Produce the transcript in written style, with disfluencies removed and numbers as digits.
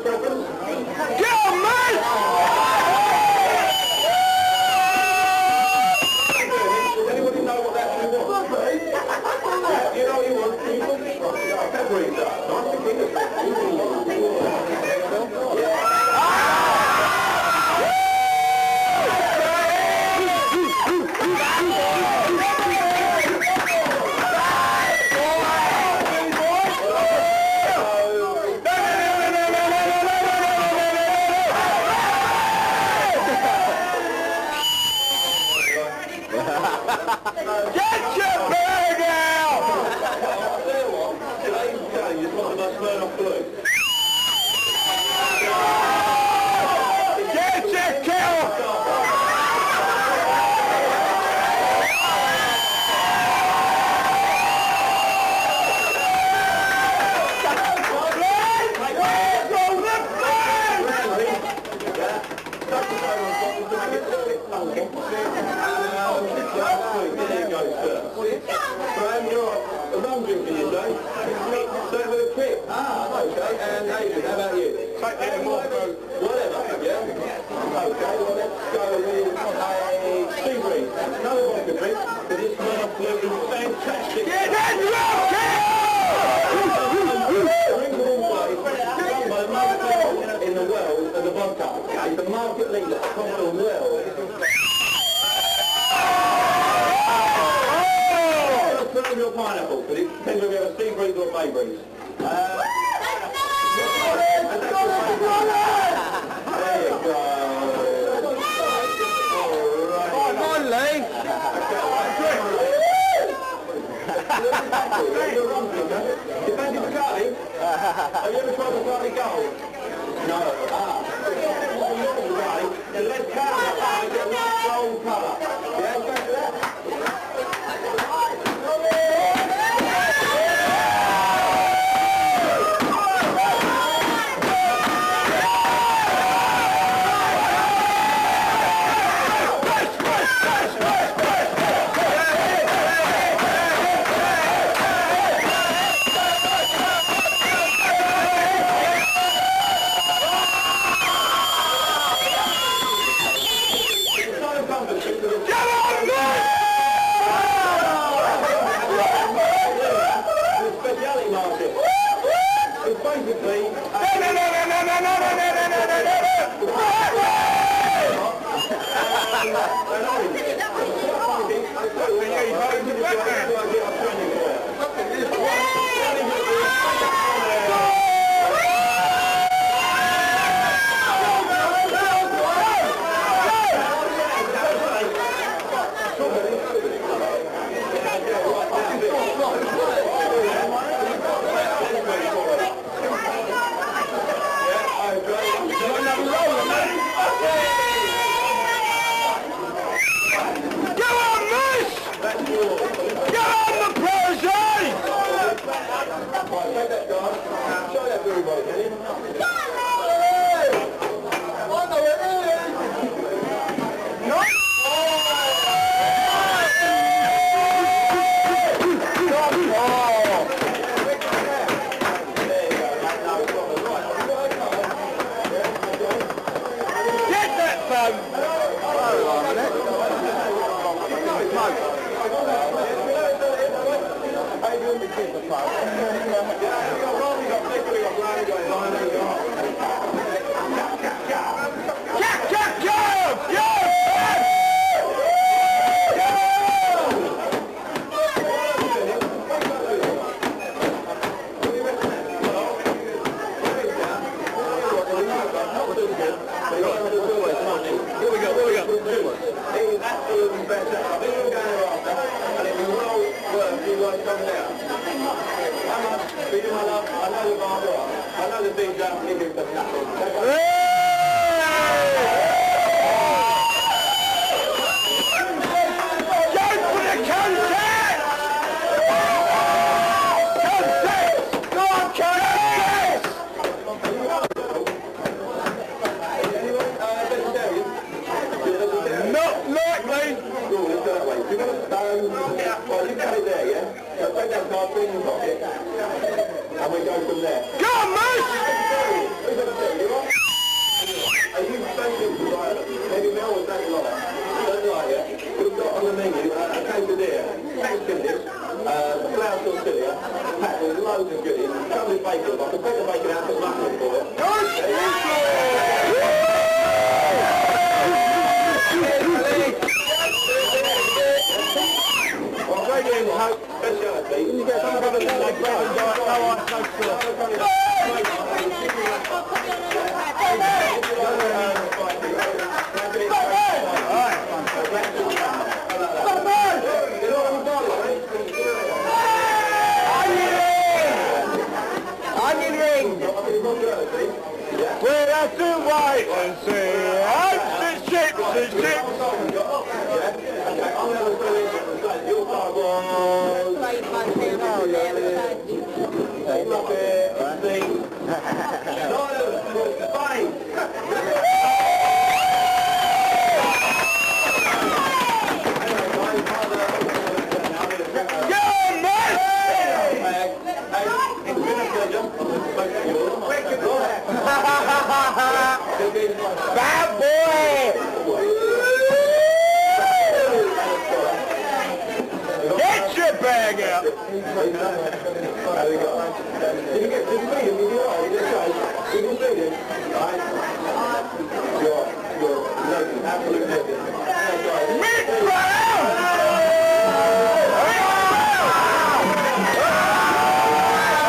a preference? Get on, man! Does anybody know what that actually was? You know what you want? Peppery stuff. Nice to keep it. Get your bird out! Today's challenge is one of the most Smirnoff Blue. Get your kill! There you go, sir. Fran, you're a rum drinker, you say? Start with a kick. Okay. And Adrian, how about you? Whatever, yeah? Okay, well, let's go with a sea breeze. Another vodka drink, because this Smirnoff Blue is fantastic. Get that drum Drink of all place, by the most people in the world of the vodka. It's the market leader across the world. Real pineapple, but it depends whether you have a sea breeze or a bay breeze. There you go. Come on, Lee! You're a rum drinker. You fancy Bacardi? Have you ever tried Bacardi Gold? No. Right. The less colour, you get a nice gold colour. Yeah, go for that. Go on, mate! chips and say, ouch, the chips, the chips. Okay, I'm going to fill in and say your card was... Bad boy! Get your bag out!